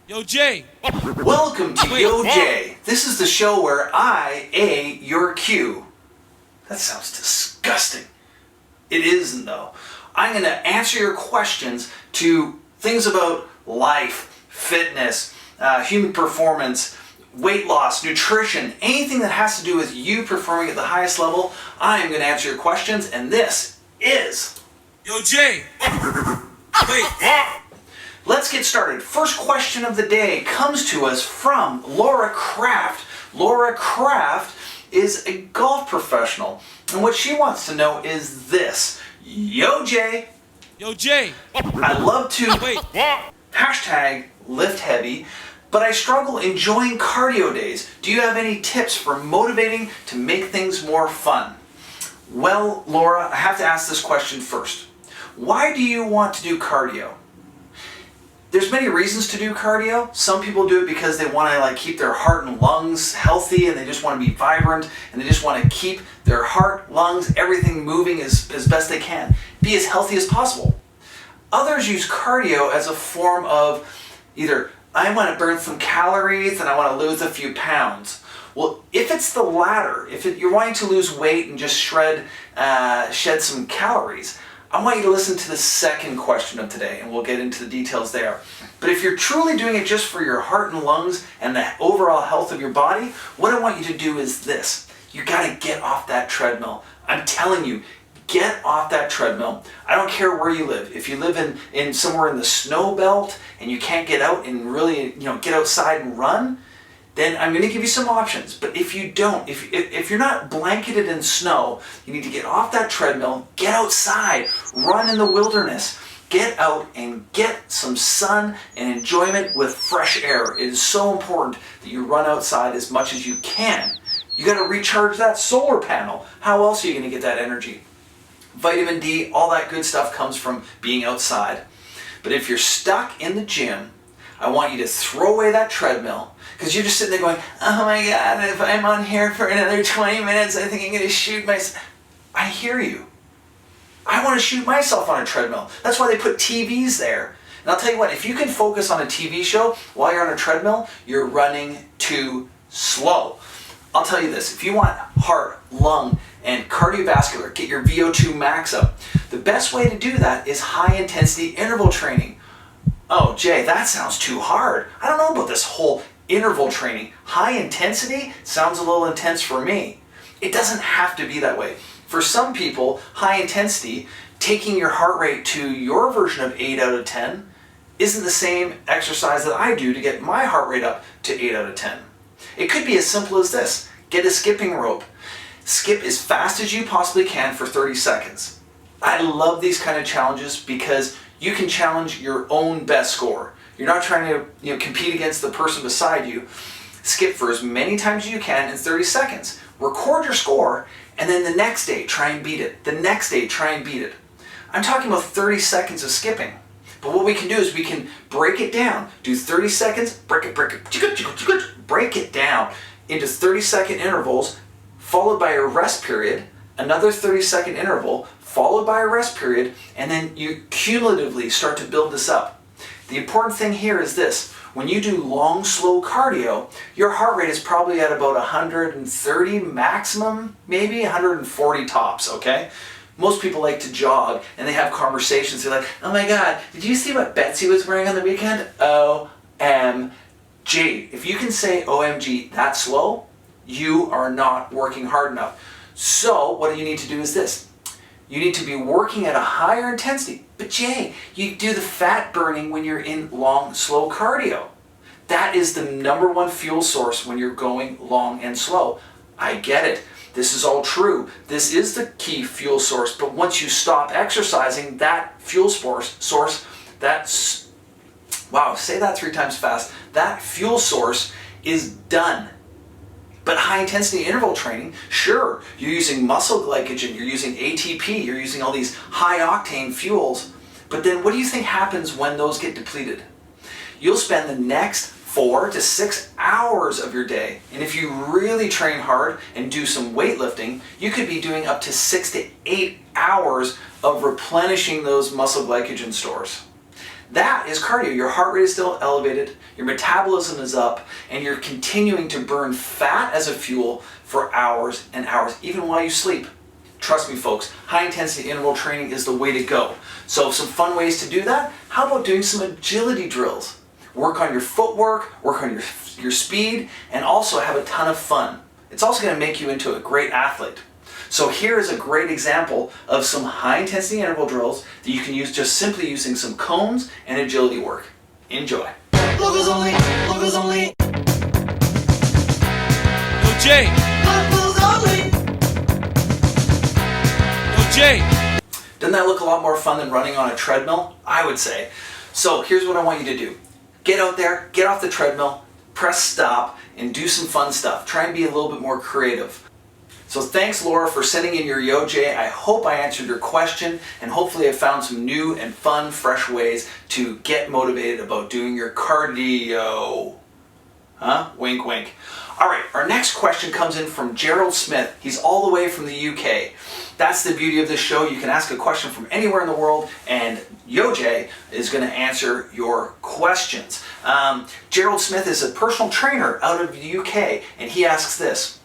YOJAY. Welcome to YOJAY. This is the show where I A your cue. That sounds disgusting. It isn't though. I'm going to answer your questions to things about life, fitness, human performance, weight loss, nutrition, anything that has to do with you performing at the highest level. I am going to answer your questions, and this is YOJAY. Wait. Let's get started. First question of the day comes to us from Laura Kraft. Laura Kraft is a golf professional, and what she wants to know is this. YOJAY. YOJAY. I love to Wait. hashtag lift heavy, but I struggle enjoying cardio days. Do you have any tips for motivating to make things more fun? Well, Laura, I have to ask this question first. Why do you want to do cardio? There's many reasons to do cardio. Some people do it because they want to keep their heart and lungs healthy, and they just want to be vibrant, and they just want to keep their heart, lungs, everything moving as best they can. Be as healthy as possible. Others use cardio as a form of either, I want to burn some calories and I want to lose a few pounds. Well, if it's the latter, you're wanting to lose weight and just shed some calories, I want you to listen to the second question of today, and we'll get into the details there. But if you're truly doing it just for your heart and lungs and the overall health of your body, what I want you to do is this. You got to get off that treadmill. I'm telling you, get off that treadmill. I don't care where you live. If you live in somewhere in the snow belt and you can't get out and really get outside and run, then I'm going to give you some options. But if you don't, if you're not blanketed in snow, you need to get off that treadmill, get outside, run in the wilderness, get out and get some sun and enjoyment with fresh air. It is so important that you run outside as much as you can. You got to recharge that solar panel. How else are you going to get that energy? Vitamin D, all that good stuff comes from being outside. But if you're stuck in the gym, I want you to throw away that treadmill, because you're just sitting there going, oh my God, if I'm on here for another 20 minutes, I think I'm going to shoot myself. I hear you. I want to shoot myself on a treadmill. That's why they put TVs there. And I'll tell you what, if you can focus on a TV show while you're on a treadmill, you're running too slow. I'll tell you this, if you want heart, lung, and cardiovascular, get your VO2 max up. The best way to do that is high intensity interval training. Oh, Jay, that sounds too hard. I don't know about this whole interval training. High intensity sounds a little intense for me. It doesn't have to be that way. For some people, high intensity, taking your heart rate to your version of 8 out of 10, isn't the same exercise that I do to get my heart rate up to 8 out of 10. It could be as simple as this. Get a skipping rope. Skip as fast as you possibly can for 30 seconds. I love these kind of challenges because you can challenge your own best score. You're not trying to compete against the person beside you. Skip for as many times as you can in 30 seconds. Record your score, and then the next day try and beat it. The next day try and beat it. I'm talking about 30 seconds of skipping. But what we can do is we can break it down. Do 30 seconds, break it down into 30-second intervals, followed by a rest period, another 30-second interval, followed by a rest period, and then you cumulatively start to build this up. The important thing here is this. When you do long, slow cardio, your heart rate is probably at about 130 maximum, maybe 140 tops, okay? Most people like to jog, and they have conversations. They're like, oh my God, did you see what Betsy was wearing on the weekend? OMG. If you can say OMG that slow, you are not working hard enough. So what you need to do is this. You need to be working at a higher intensity. But Jay, you do the fat burning when you're in long, slow cardio. That is the number one fuel source when you're going long and slow. I get it. This is all true. This is the key fuel source. But once you stop exercising, that fuel source, wow, say that 3 times fast. That fuel source is done. But high intensity interval training, sure, you're using muscle glycogen, you're using ATP, you're using all these high octane fuels. But then what do you think happens when those get depleted? You'll spend the next 4 to 6 hours of your day. And if you really train hard and do some weightlifting, you could be doing up to 6 to 8 hours of replenishing those muscle glycogen stores. That is cardio. Your heart rate is still elevated, your metabolism is up, and you're continuing to burn fat as a fuel for hours and hours, even while you sleep. Trust me, folks, high intensity interval training is the way to go. So some fun ways to do that. How about doing some agility drills? Work on your footwork, work on your speed, and also have a ton of fun. It's also going to make you into a great athlete. So here is a great example of some high intensity interval drills that you can use just simply using some cones and agility work. Enjoy. Logos only, logos only, YOJAY, logos only. YOJAY. Doesn't that look a lot more fun than running on a treadmill? I would say. So here's what I want you to do. Get out there, get off the treadmill, press stop, and do some fun stuff. Try and be a little bit more creative. So thanks, Laura, for sending in your YOJAY. I hope I answered your question, and hopefully I found some new and fun, fresh ways to get motivated about doing your cardio. Huh? Wink, wink. All right, our next question comes in from Gerald Smith. He's all the way from the UK. That's the beauty of this show. You can ask a question from anywhere in the world, and YOJAY is going to answer your questions. Gerald Smith is a personal trainer out of the UK, and he asks this.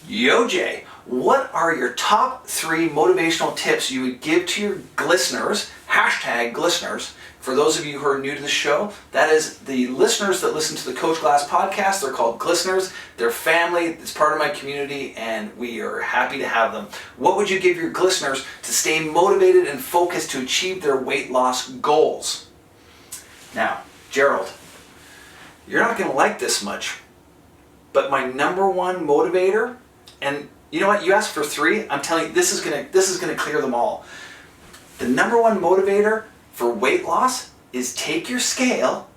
YOJAY, what are your top 3 motivational tips you would give to your listeners, #listeners, for those of you who are new to the show? That is the listeners that listen to the Coach Glass podcast. They're called listeners. They're family. It's part of my community, and we are happy to have them. What would you give your listeners to stay motivated and focused to achieve their weight loss goals? Now, Gerald, you're not going to like this much, but my number 1 motivator, and you know what? You asked for 3. I'm telling you, this is gonna clear them all. The number 1 motivator for weight loss is take your scale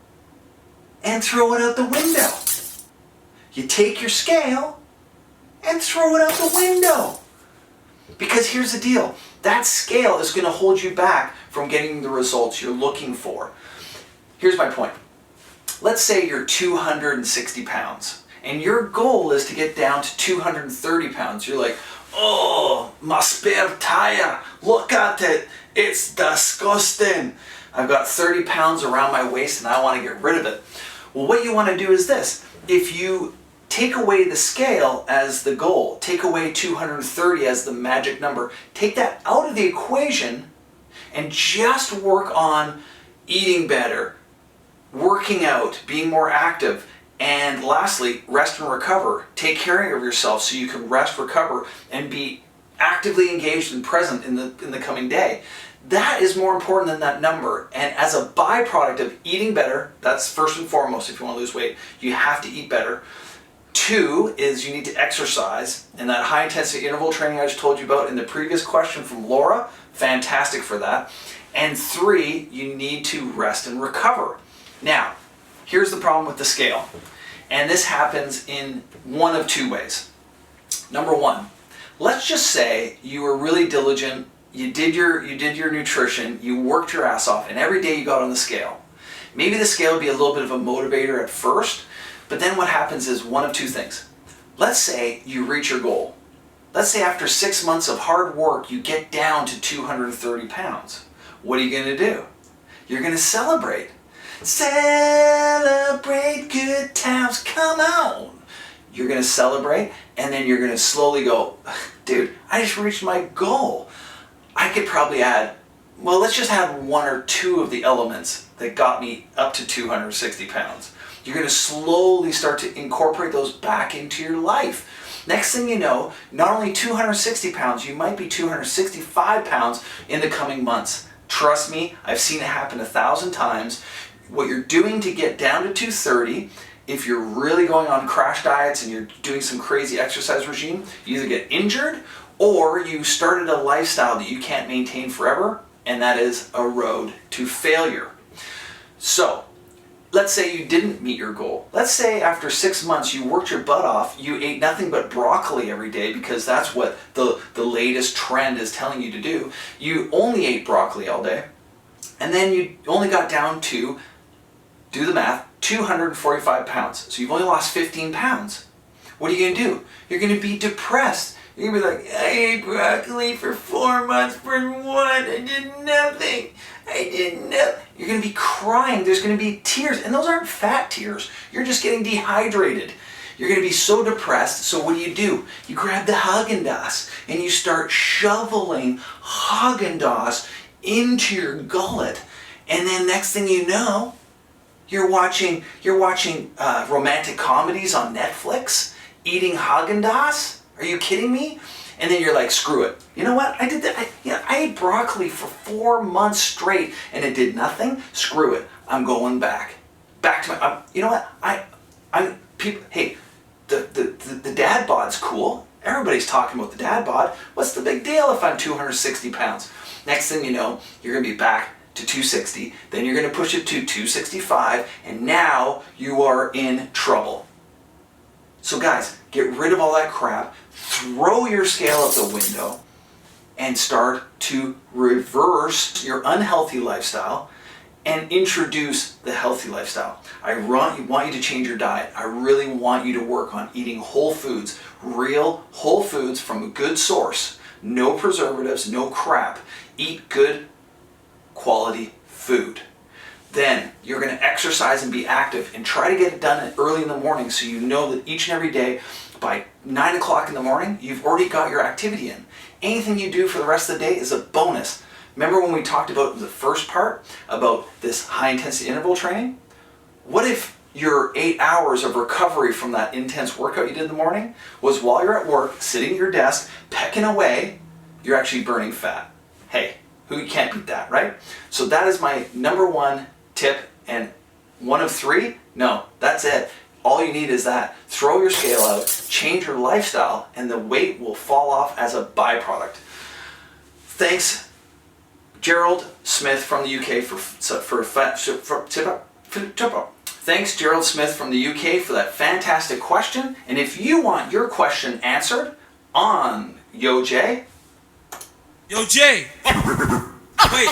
and throw it out the window. You take your scale and throw it out the window. Because here's the deal. That scale is going to hold you back from getting the results you're looking for. Here's my point. Let's say you're 260 pounds. And your goal is to get down to 230 pounds. You're like, oh, my spare tire, look at it, it's disgusting. I've got 30 pounds around my waist and I want to get rid of it. Well, what you want to do is this. If you take away the scale as the goal, take away 230 as the magic number, take that out of the equation and just work on eating better, working out, being more active, and lastly, rest and recover. Take care of yourself so you can rest, recover, and be actively engaged and present in the coming day. That is more important than that number. And as a byproduct of eating better, that's first and foremost. If you want to lose weight, you have to eat better. 2 is you need to exercise. And that high intensity interval training I just told you about in the previous question from Laura, fantastic for that. And 3, you need to rest and recover. Now, here's the problem with the scale. And this happens in one of 2 ways. Number 1, let's just say you were really diligent, you did your nutrition, you worked your ass off, and every day you got on the scale. Maybe the scale would be a little bit of a motivator at first, but then what happens is one of 2 things. Let's say you reach your goal. Let's say after 6 months of hard work, you get down to 230 pounds. What are you going to do? You're going to celebrate. Celebrate good times, come on. You're going to celebrate, and then you're going to slowly go, dude, I just reached my goal. I could probably add, well, let's just add 1 or 2 of the elements that got me up to 260 pounds. You're going to slowly start to incorporate those back into your life. Next thing you know, not only 260 pounds, you might be 265 pounds in the coming months. Trust me, I've seen it happen 1,000 times. What you're doing to get down to 230, if you're really going on crash diets and you're doing some crazy exercise regime, you either get injured or you started a lifestyle that you can't maintain forever, and that is a road to failure. So, let's say you didn't meet your goal. Let's say after 6 months you worked your butt off, you ate nothing but broccoli every day because that's what the latest trend is telling you to do. You only ate broccoli all day, and then you only got down to, do the math, 245 pounds. So you've only lost 15 pounds. What are you going to do? You're going to be depressed. You're gonna be like, I ate broccoli for 4 months for what? I did nothing. I did nothing. You're gonna be crying. There's gonna be tears. And those aren't fat tears. You're just getting dehydrated. You're gonna be so depressed. So what do? You grab the Haagen-Dazs and you start shoveling Haagen-Dazs into your gullet. And then next thing you know, you're watching romantic comedies on Netflix, eating Haagen-Dazs. Are you kidding me? And then you're like, screw it. You know what? I did that. I ate broccoli for 4 months straight and it did nothing. Screw it. I'm going back to my. You know what? I'm people. Hey, the dad bod's cool. Everybody's talking about the dad bod. What's the big deal if I'm 260 pounds? Next thing you know, you're gonna be back to 260. Then you're gonna push it to 265, and now you are in trouble. So guys, get rid of all that crap, throw your scale out the window, and start to reverse your unhealthy lifestyle and introduce the healthy lifestyle. I want you to change your diet. I really want you to work on eating whole foods, real whole foods from a good source. No preservatives, no crap. Eat good quality food. Then you're going to exercise and be active and try to get it done early in the morning so you know that each and every day by 9 o'clock in the morning, you've already got your activity in. Anything you do for the rest of the day is a bonus. Remember when we talked about the first part about this high intensity interval training? What if your 8 hours of recovery from that intense workout you did in the morning was while you're at work, sitting at your desk, pecking away, you're actually burning fat? Hey, who can't beat that, right? So that is my number one tip, and 1 of 3? No, that's it. All you need is that. Throw your scale out, change your lifestyle, and the weight will fall off as a byproduct. Thanks, Gerald Smith from the UK Thanks, Gerald Smith from the UK, for that fantastic question. And if you want your question answered on YOJAY, YOJAY. Wait.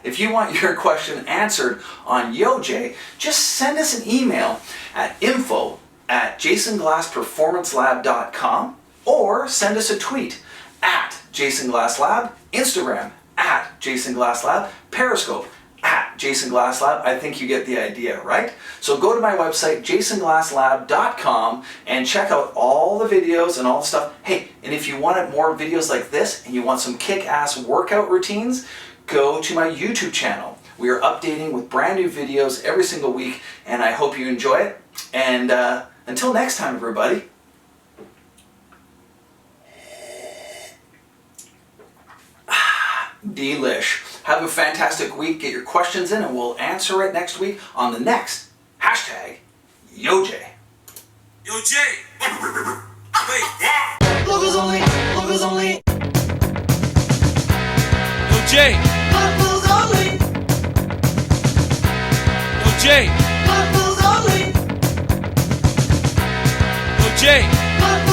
if you want your question answered on YOJAY, just send us an email at info@jasonglassperformancelab.com or send us a tweet at JasonGlassLab, Instagram at JasonGlassLab, Periscope at JasonGlassLab. I think you get the idea, right? So go to my website, JasonGlassLab.com, and check out all the videos and all the stuff. Hey, and if you wanted more videos like this and you want some kick-ass workout routines, go to my YouTube channel. We are updating with brand new videos every single week, and I hope you enjoy it. And until next time, everybody. Delish. Have a fantastic week. Get your questions in and we'll answer it next week on the next #YOJAY. YOJAY. Wait. Locals only, locals only, YOJAY. locals only, YOJAY. locals only, YOJAY. locals